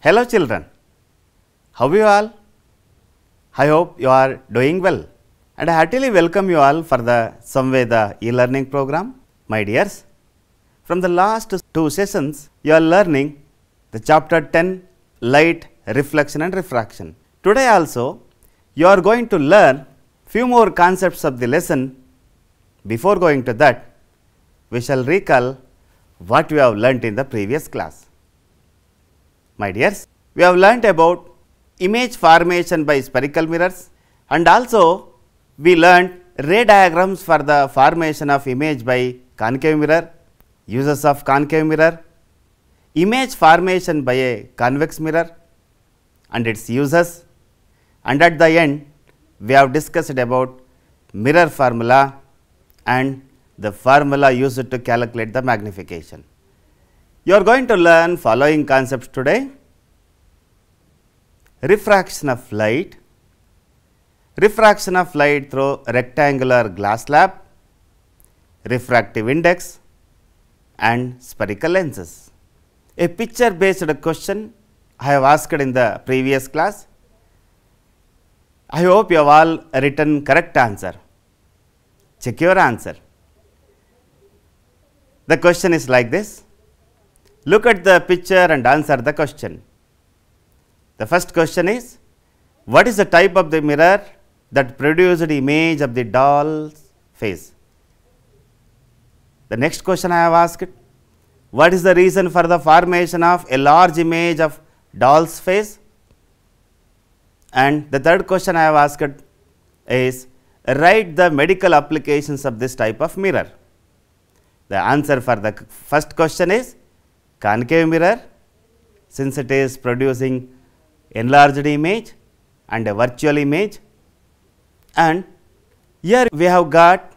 Hello children, how are you all? I hope you are doing well and I heartily welcome you all for the Samveda e-learning program. My dears, from the last two sessions you are learning the chapter 10 light, reflection and refraction. Today also you are going to learn few more concepts of the lesson. Before going to that, we shall recall what we have learnt in the previous class. My dears, we have learnt about image formation by spherical mirrors and also we learnt ray diagrams for the formation of image by concave mirror, uses of concave mirror, image formation by a convex mirror and its uses, and at the end we have discussed about mirror formula and the formula used to calculate the magnification. You are going to learn following concepts today: refraction of light through rectangular glass slab, refractive index and spherical lenses. A picture based question I have asked in the previous class. I hope you have all written correct answer. Check your answer. The question is like this. Look at the picture and answer the question. The first question is, what is the type of the mirror that produced the image of the doll's face? The next question I have asked, what is the reason for the formation of a large image of doll's face? And the third question I have asked is, write the medical applications of this type of mirror. The answer for the first question is concave mirror, since it is producing enlarged image and a virtual image, and here we have got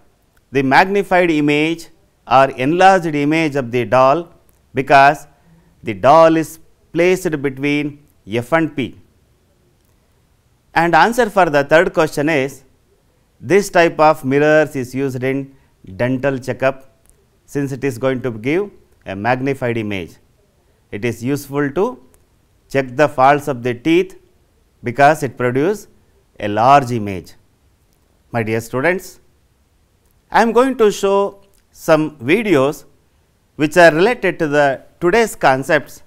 the magnified image or enlarged image of the doll because the doll is placed between F and P. And answer for the third question is, this type of mirrors is used in dental checkup, since it is going to give a magnified image. It is useful to check the faults of the teeth because it produces a large image. My dear students, I am going to show some videos which are related to the today's concepts,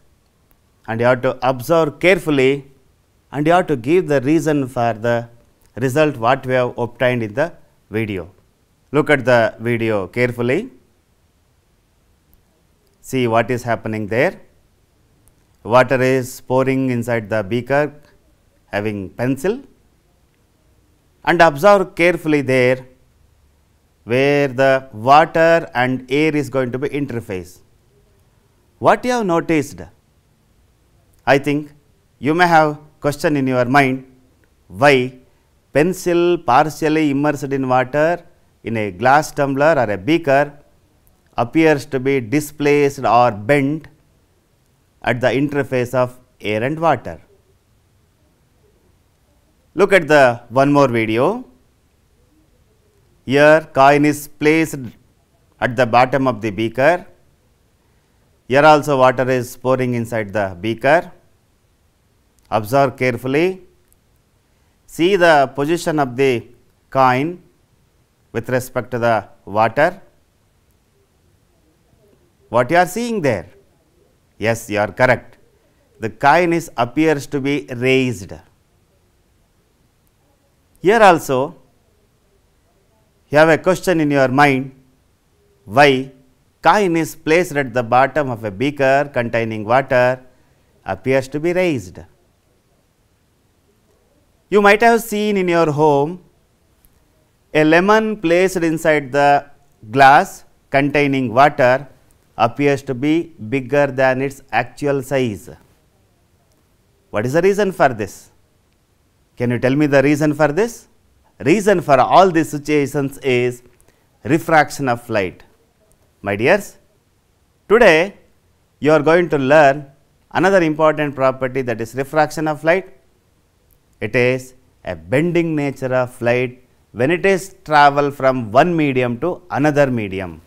and you have to observe carefully and you have to give the reason for the result what we have obtained in the video. Look at the video carefully. See what is happening there. Water is pouring inside the beaker having pencil, and observe carefully there where the water and air is going to be interface. What you have noticed? I think you may have question in your mind, why pencil partially immersed in water in a glass tumbler or a beaker appears to be displaced or bent at the interface of air and water. Look at the one more video. Here coin is placed at the bottom of the beaker. Here also water is pouring inside the beaker. Observe carefully. See the position of the coin with respect to the water. What you are seeing there? Yes, you are correct. The coin appears to be raised. Here also you have a question in your mind, why coin is placed at the bottom of a beaker containing water appears to be raised. You might have seen in your home a lemon placed inside the glass containing water appears to be bigger than its actual size. What is the reason for this? Can you tell me the reason for this? Reason for all these situations is refraction of light. My dears, today you are going to learn another important property, that is refraction of light. It is a bending nature of light when it is travel from one medium to another medium.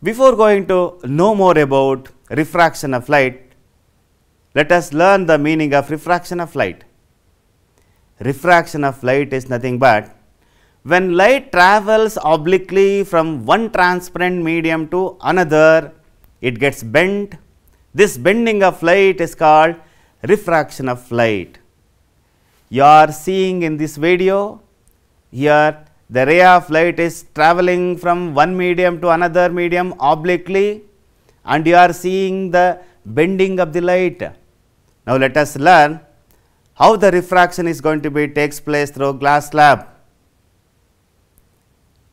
Before going to know more about refraction of light, let us learn the meaning of refraction of light. Refraction of light is nothing but when light travels obliquely from one transparent medium to another, it gets bent. This bending of light is called refraction of light. You are seeing in this video, here the ray of light is traveling from one medium to another medium obliquely, and you are seeing the bending of the light. Now, let us learn how the refraction is going to be takes place through glass slab.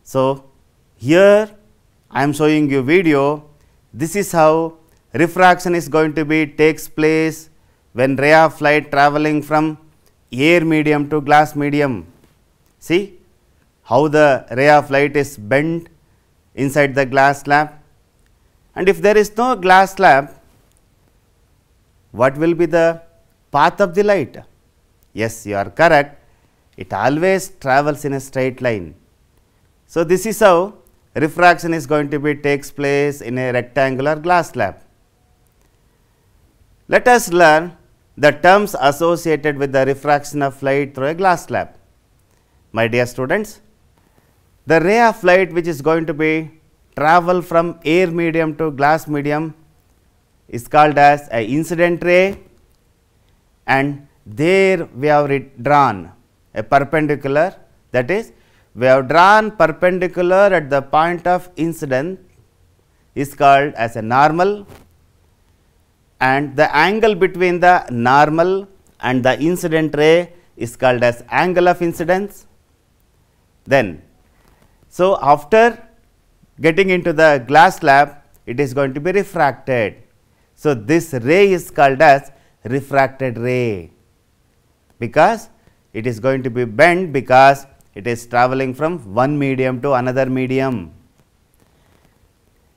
So, here I am showing you video. This is how refraction is going to be takes place when ray of light traveling from air medium to glass medium. See how the ray of light is bent inside the glass slab, and if there is no glass slab, what will be the path of the light? Yes, you are correct. It always travels in a straight line. So, this is how refraction is going to be takes place in a rectangular glass slab. Let us learn the terms associated with the refraction of light through a glass slab. My dear students, the ray of light which is going to be travel from air medium to glass medium is called as a incident ray, and there we have drawn a perpendicular, that is, we have drawn perpendicular at the point of incidence is called as a normal, and the angle between the normal and the incident ray is called as angle of incidence. Then, so after getting into the glass slab, it is going to be refracted. So, this ray is called as refracted ray, because it is going to be bent because it is traveling from one medium to another medium.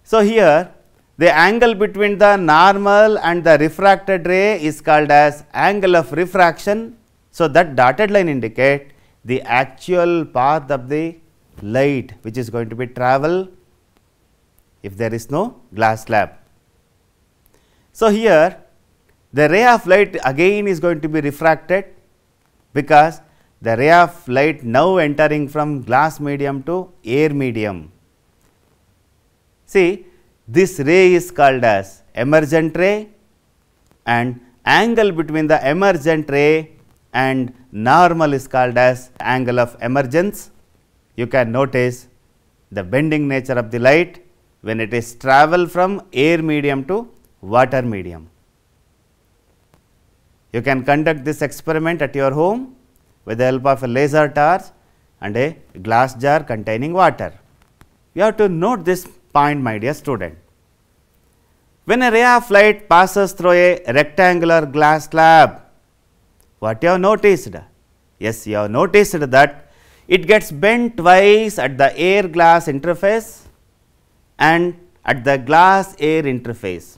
So, here the angle between the normal and the refracted ray is called as angle of refraction. So, that dotted line indicate the actual path of the light which is going to be travel if there is no glass slab. So, here the ray of light again is going to be refracted, because the ray of light now entering from glass medium to air medium. See, this ray is called as emergent ray, and angle between the emergent ray and normal is called as angle of emergence. You can notice the bending nature of the light when it is travel from air medium to water medium. You can conduct this experiment at your home with the help of a laser torch and a glass jar containing water. You have to note this point, my dear student. When a ray of light passes through a rectangular glass slab, what you have noticed? Yes, you have noticed that it gets bent twice at the air glass interface and at the glass air interface.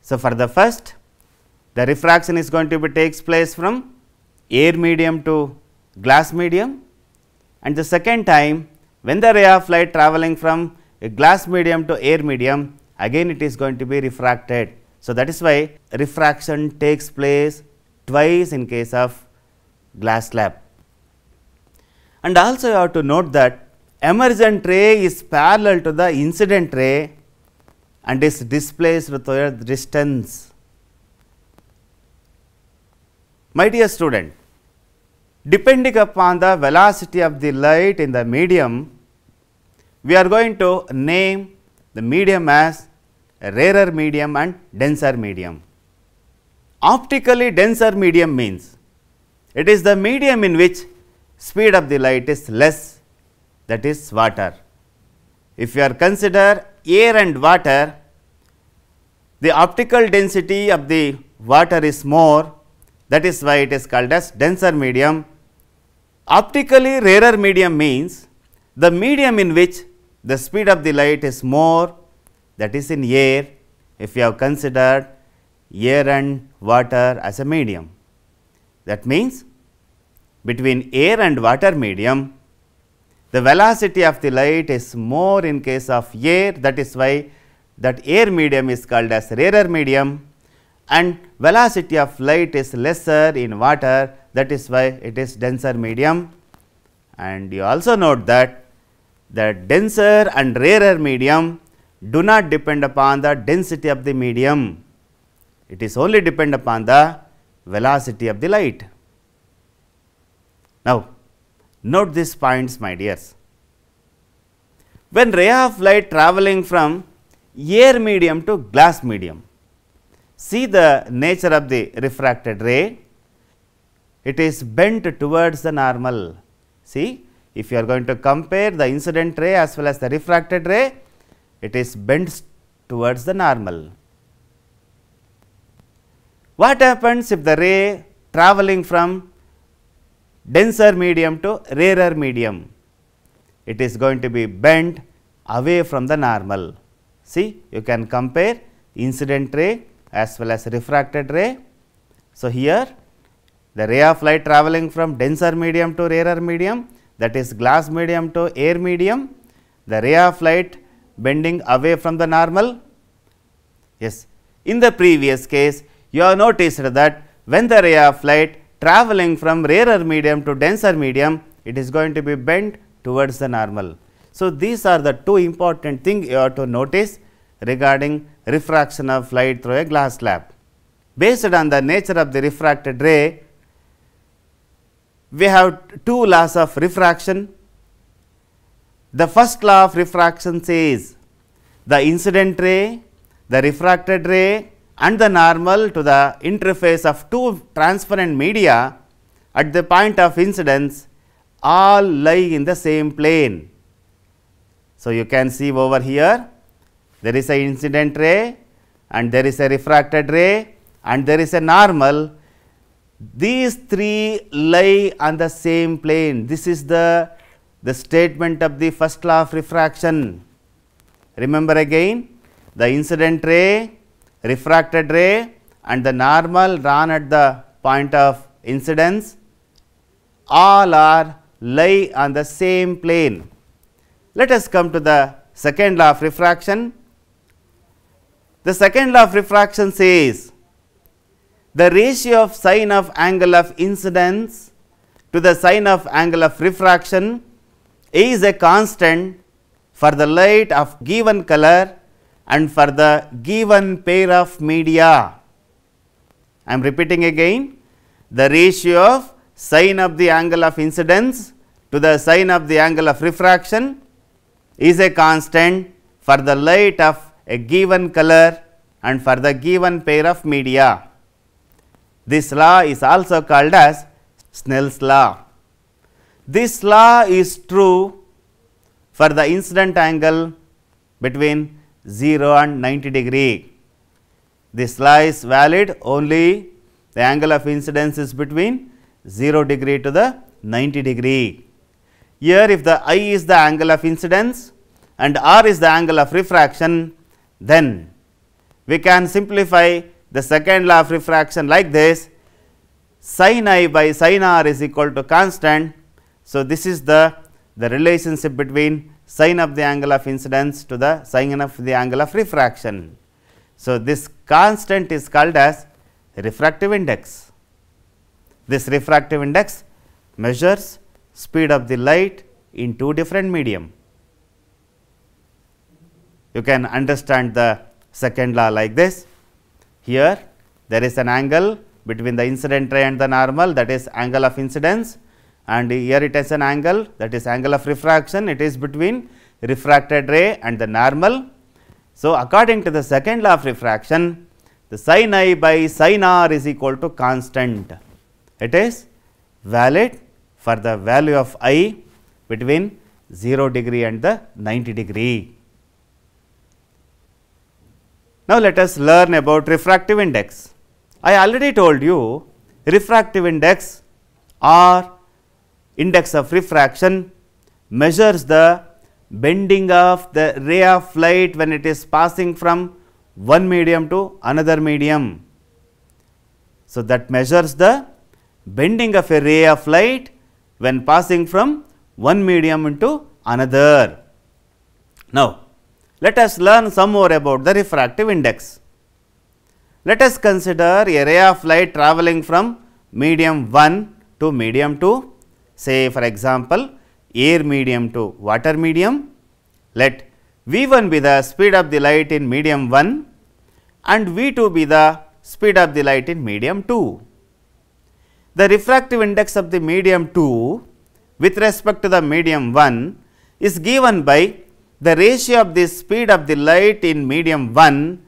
So, for the first, the refraction is going to be takes place from air medium to glass medium, and the second time when the ray of light traveling from a glass medium to air medium, again it is going to be refracted. So, that is why refraction takes place twice in case of glass slab. And also you have to note that emergent ray is parallel to the incident ray and is displaced with a distance. My dear student, depending upon the velocity of the light in the medium, we are going to name the medium as a rarer medium and denser medium. Optically denser medium means it is the medium in which speed of the light is less, that is water. If you are consider air and water, the optical density of the water is more, that is why it is called as denser medium. Optically rarer medium means the medium in which the speed of the light is more, that is in air, if you have considered air and water as a medium. That means, between air and water medium, the velocity of the light is more in case of air, that is why that air medium is called as rarer medium, and velocity of light is lesser in water, that is why it is denser medium. And you also note that the denser and rarer medium do not depend upon the density of the medium, it is only depend upon the velocity of the light. Now, note these points, my dears. When ray of light travelling from air medium to glass medium, see the nature of the refracted ray, it is bent towards the normal. See, if you are going to compare the incident ray as well as the refracted ray, it is bent towards the normal. What happens if the ray travelling from denser medium to rarer medium? It is going to be bent away from the normal. See, you can compare incident ray as well as refracted ray. So, here the ray of light travelling from denser medium to rarer medium, that is glass medium to air medium, the ray of light bending away from the normal. Yes, in the previous case you have noticed that when the ray of light travelling from rarer medium to denser medium, it is going to be bent towards the normal. So, these are the two important things you have to notice regarding refraction of light through a glass slab. Based on the nature of the refracted ray, we have two laws of refraction. The first law of refraction says the incident ray, the refracted ray and the normal to the interface of two transparent media at the point of incidence all lie in the same plane. So, you can see over here there is a incident ray and there is a refracted ray and there is a normal. These three lie on the same plane. This is the statement of the first law of refraction. Remember again, the incident ray, refracted ray and the normal drawn at the point of incidence all are lie on the same plane. Let us come to the second law of refraction. The second law of refraction says the ratio of sine of angle of incidence to the sine of angle of refraction is a constant for the light of given color and for the given pair of media. I am repeating again, the ratio of sine of the angle of incidence to the sine of the angle of refraction is a constant for the light of a given color and for the given pair of media. This law is also called as Snell's law. This law is true for the incident angle between 0 and 90 degree. This law is valid only the angle of incidence is between 0 degree to the 90 degree. Here if the I is the angle of incidence and R is the angle of refraction, then we can simplify the second law of refraction like this: sin I by sin R is equal to constant. So, this is the relationship between sin of the angle of incidence to the sin of the angle of refraction. So, this constant is called as refractive index. This refractive index measures speed of the light in two different medium. You can understand the second law like this. Here there is an angle between the incident ray and the normal, that is angle of incidence, and here it is an angle, that is angle of refraction, it is between refracted ray and the normal. So, according to the second law of refraction, the sin I by sin R is equal to constant. It is valid for the value of I between 0 degree and the 90 degree. Now, let us learn about refractive index. I already told you refractive index or index of refraction measures the bending of the ray of light when it is passing from one medium to another medium. So, that measures the bending of a ray of light when passing from one medium into another. Now, let us learn some more about the refractive index. Let us consider a ray of light travelling from medium 1 to medium 2, say for example, air medium to water medium. Let V1 be the speed of the light in medium 1 and V2 be the speed of the light in medium 2. The refractive index of the medium 2 with respect to the medium 1 is given by the ratio of the speed of the light in medium 1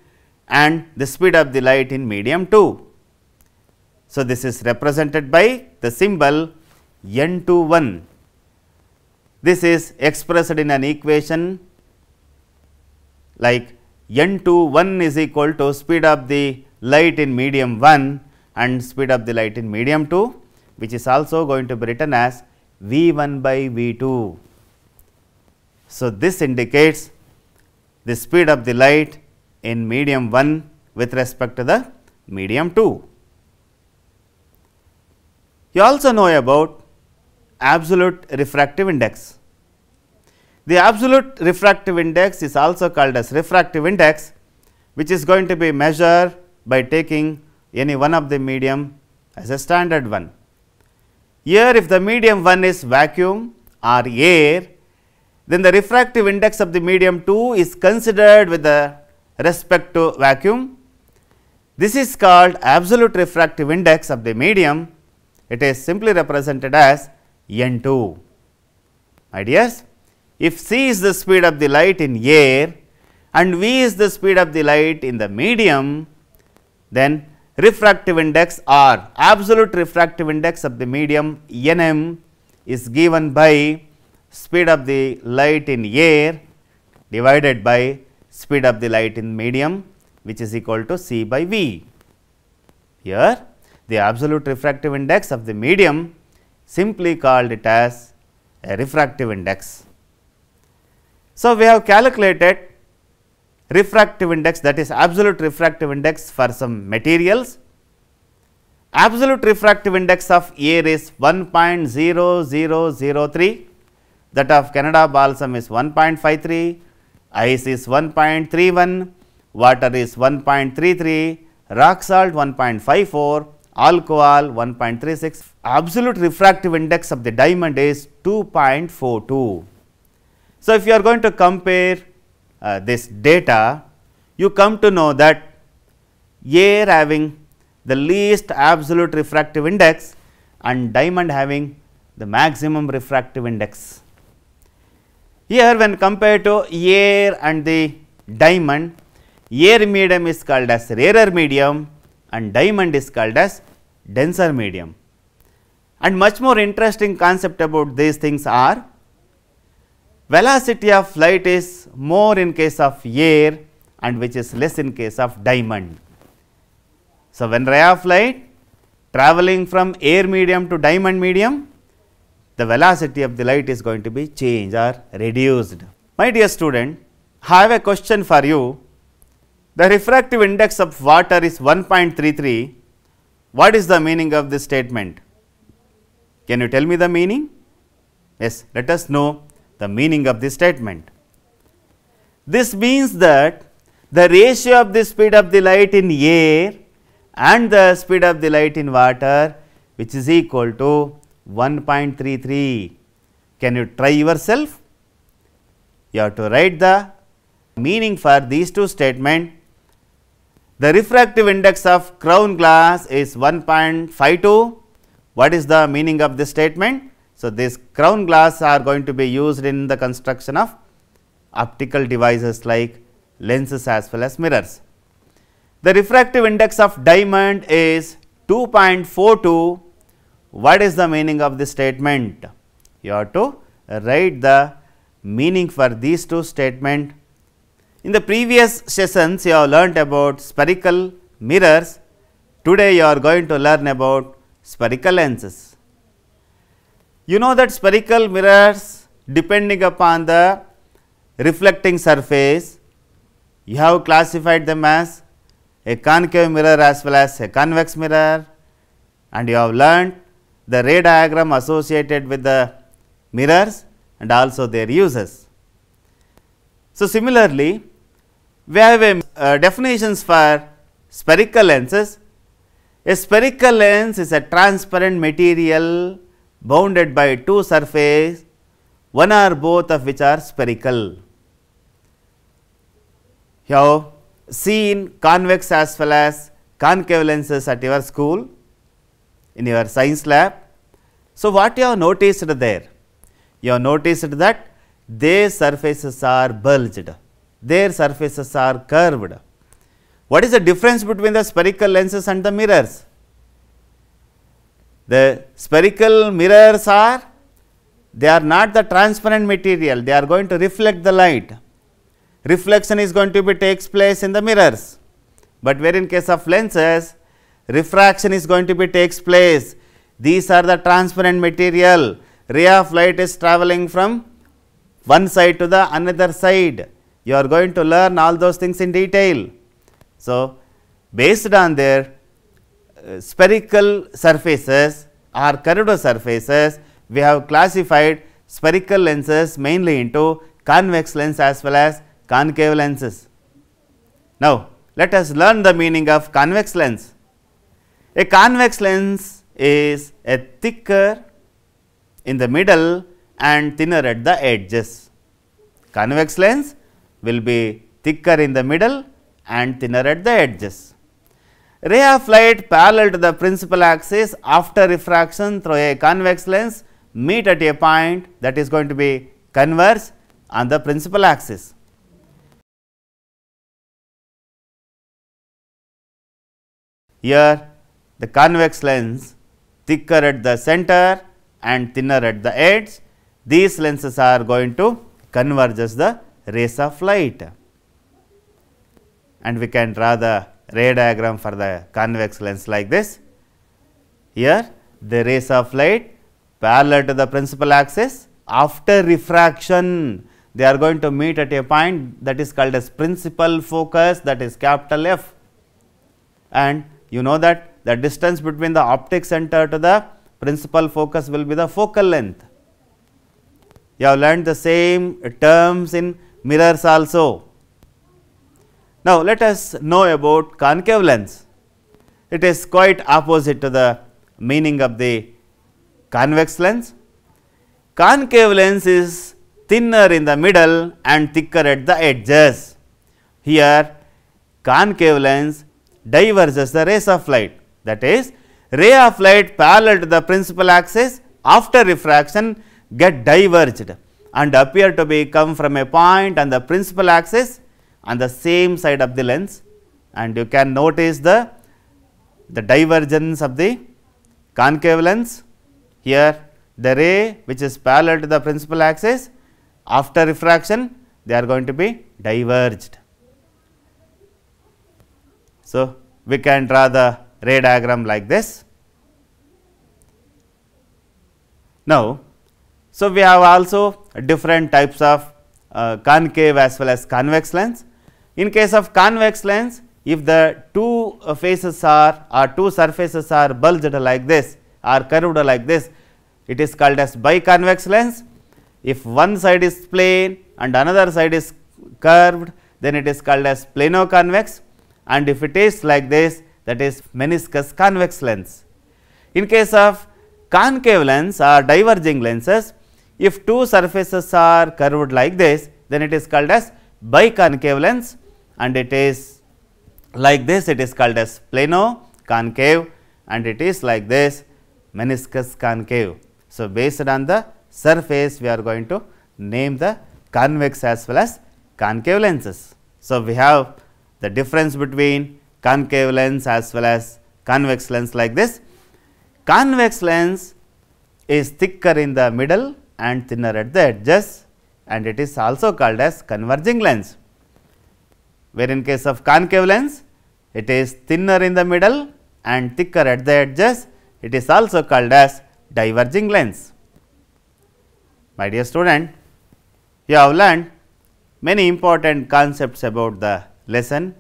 and the speed of the light in medium 2. So, this is represented by the symbol N21. This is expressed in an equation like N21 is equal to speed of the light in medium 1 and speed of the light in medium 2, which is also going to be written as V1 by V2. So, this indicates the speed of the light in medium 1 with respect to the medium 2. You also know about absolute refractive index. The absolute refractive index is also called as refractive index, which is going to be measured by taking any one of the medium as a standard one. Here, if the medium 1 is vacuum or air, then the refractive index of the medium 2 is considered with the respect to vacuum. This is called absolute refractive index of the medium. It is simply represented as N2. My dears, if c is the speed of the light in air and v is the speed of the light in the medium, then refractive index or absolute refractive index of the medium Nm is given by speed of the light in air divided by speed of the light in medium, which is equal to c by v. Here the absolute refractive index of the medium simply called it as a refractive index. So, we have calculated refractive index, that is absolute refractive index for some materials. Absolute refractive index of air is 1.0003, that of Canada balsam is 1.53, ice is 1.31, water is 1.33, rock salt 1.54, alcohol 1.36. Absolute refractive index of the diamond is 2.42. So, if you are going to compare this data, you come to know that air having the least absolute refractive index and diamond having the maximum refractive index. Here, when compared to air and the diamond, air medium is called as rarer medium and diamond is called as denser medium. And much more interesting concept about these things are, velocity of light is more in case of air and which is less in case of diamond. So, when ray of light travelling from air medium to diamond medium, the velocity of the light is going to be changed or reduced. My dear student, I have a question for you. The refractive index of water is 1.33. What is the meaning of this statement? Can you tell me the meaning? Yes, let us know the meaning of this statement. This means that the ratio of the speed of the light in air and the speed of the light in water, which is equal to 1.33. Can you try yourself? You have to write the meaning for these two statements. The refractive index of crown glass is 1.52. What is the meaning of this statement? So, this crown glass are going to be used in the construction of optical devices like lenses as well as mirrors. The refractive index of diamond is 2.42. What is the meaning of this statement? You have to write the meaning for these two statements. In the previous sessions, you have learnt about spherical mirrors. Today, you are going to learn about spherical lenses. You know that spherical mirrors, depending upon the reflecting surface, you have classified them as a concave mirror as well as a convex mirror, and you have learnt the ray diagram associated with the mirrors and also their uses. So, similarly, we have definitions for spherical lenses. A spherical lens is a transparent material bounded by two surfaces, one or both of which are spherical. You have seen convex as well as concave lenses at your school in your science lab. So, what you have noticed there? You have noticed that their surfaces are bulged, their surfaces are curved. What is the difference between the spherical lenses and the mirrors? The spherical mirrors are, they are not the transparent material, they are going to reflect the light. Reflection is going to be takes place in the mirrors, but where in case of lenses, refraction is going to be takes place. These are the transparent material. Ray of light is traveling from one side to the another side. You are going to learn all those things in detail. So, based on their spherical surfaces or curved surfaces, we have classified spherical lenses mainly into convex lens as well as concave lenses. Now, let us learn the meaning of convex lens. A convex lens is a thicker in the middle and thinner at the edges. Convex lens will be thicker in the middle and thinner at the edges. Ray of light parallel to the principal axis after refraction through a convex lens meet at a point that is going to be converge on the principal axis. Here the convex lens thicker at the center and thinner at the edge, these lenses are going to converge as the rays of light. And we can draw the ray diagram for the convex lens like this. Here the rays of light parallel to the principal axis, after refraction they are going to meet at a point that is called as principal focus, that is capital F. And you know that the distance between the optic center to the principal focus will be the focal length. You have learned the same terms in mirrors also. Now, let us know about concave lens. It is quite opposite to the meaning of the convex lens. Concave lens is thinner in the middle and thicker at the edges. Here, concave lens diverges the rays of light, that is, ray of light parallel to the principal axis after refraction get diverged and appear to be come from a point on the principal axis on the same side of the lens, and you can notice the divergence of the concave lens. Here the ray which is parallel to the principal axis after refraction they are going to be diverged. So, we can draw the ray diagram like this. Now, so we have also different types of concave as well as convex lens. In case of convex lens, if the two faces are or two surfaces are bulged like this or curved like this, it is called as biconvex lens. If one side is plane and another side is curved, then it is called as plano-convex, and if it is like this, that is meniscus convex lens. In case of concave lens or diverging lenses, if two surfaces are curved like this, then it is called as biconcave lens, and it is like this, it is called as plano concave, and it is like this, meniscus concave. So, based on the surface we are going to name the convex as well as concave lenses. So, we have the difference between concave lens as well as convex lens like this. Convex lens is thicker in the middle and thinner at the edges, and it is also called as converging lens, where in case of concave lens it is thinner in the middle and thicker at the edges, it is also called as diverging lens. My dear student, you have learned many important concepts about the lesson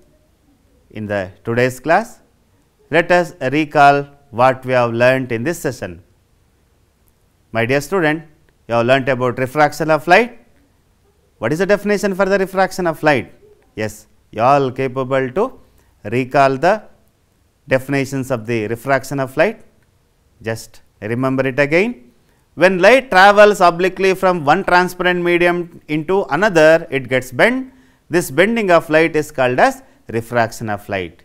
in the today's class. Let us recall what we have learnt in this session. My dear student, you have learnt about refraction of light. What is the definition for the refraction of light? Yes, you are all capable to recall the definitions of the refraction of light. Just remember it again. When light travels obliquely from one transparent medium into another, it gets bent. This bending of light is called as refraction of light.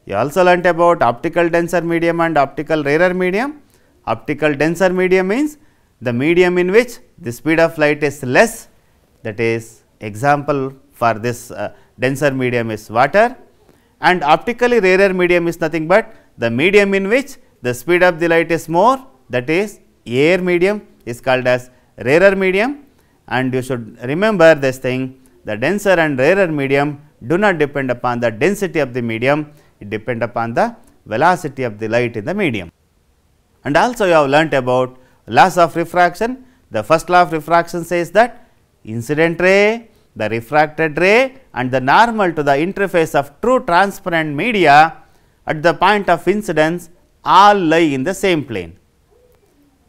You also learnt about optical denser medium and optical rarer medium. Optical denser medium means the medium in which the speed of light is less, that is example for this denser medium is water, and optically rarer medium is nothing but the medium in which the speed of the light is more, that is air medium is called as rarer medium. And you should remember this thing, the denser and rarer medium do not depend upon the density of the medium, it depends upon the velocity of the light in the medium. And also you have learnt about laws of refraction. The first law of refraction says that incident ray, the refracted ray and the normal to the interface of true transparent media at the point of incidence all lie in the same plane.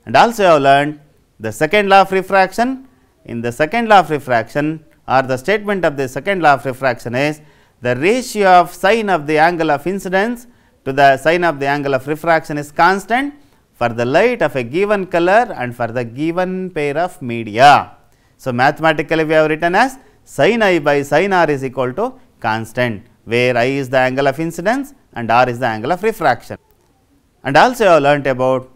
And also you have learned the second law of refraction. In the second law of refraction, or the statement of the second law of refraction is the ratio of sine of the angle of incidence to the sine of the angle of refraction is constant for the light of a given color and for the given pair of media. So, mathematically we have written as sin I by sin r is equal to constant, where I is the angle of incidence and r is the angle of refraction. And also you have learnt about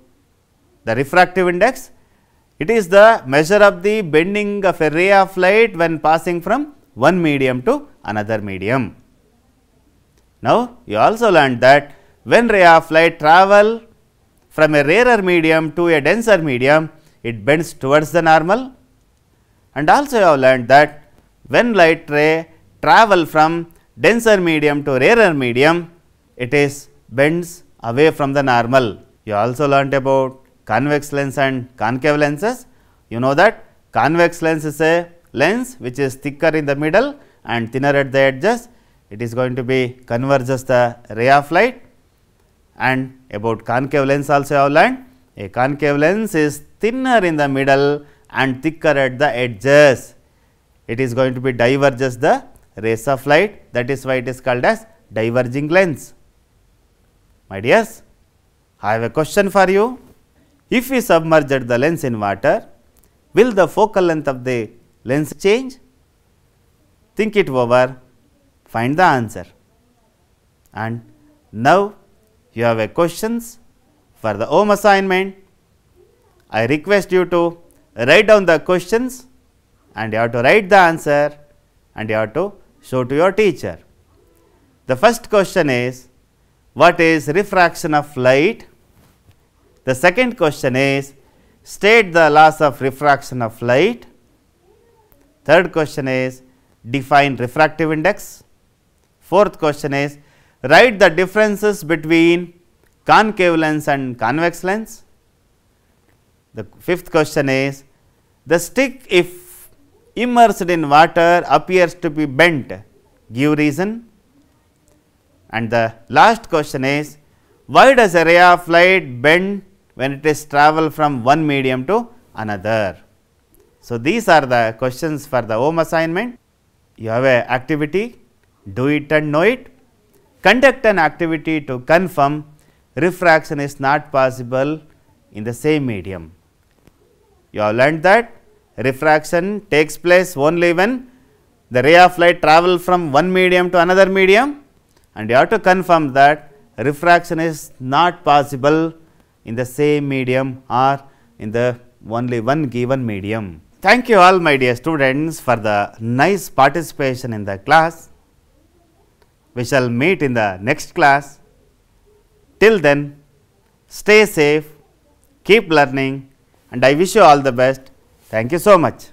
the refractive index. It is the measure of the bending of a ray of light when passing from one medium to another medium. Now, you also learned that when ray of light travel from a rarer medium to a denser medium, it bends towards the normal. And also you have learned that when light ray travel from denser medium to rarer medium, it is bends away from the normal. You also learnt about convex lens and concave lenses. You know that convex lens is a lens which is thicker in the middle and thinner at the edges. It is going to be converges the ray of light. And about concave lens also you have learned, a concave lens is thinner in the middle and thicker at the edges. It is going to be diverges the rays of light, that is why it is called as diverging lens. My dears, I have a question for you. If we submerged the lens in water, will the focal length of the lens change? Think it over, find the answer. And now you have a questions for the home assignment. I request you to write down the questions and you have to write the answer and you have to show to your teacher. The first question is, what is refraction of light? The second question is, state the laws of refraction of light. Third question is, define refractive index. Fourth question is, write the differences between concave lens and convex lens. The fifth question is, the stick if immersed in water appears to be bent, give reason. And the last question is, why does a ray of light bend when it is travel from one medium to another? So, these are the questions for the home assignment. You have a activity, do it and know it. Conduct an activity to confirm refraction is not possible in the same medium. You have learned that refraction takes place only when the ray of light travel from one medium to another medium, and you have to confirm that refraction is not possible in the same medium or in the only one given medium. Thank you all my dear students for the nice participation in the class. We shall meet in the next class. Till then, stay safe, keep learning, and I wish you all the best. Thank you so much.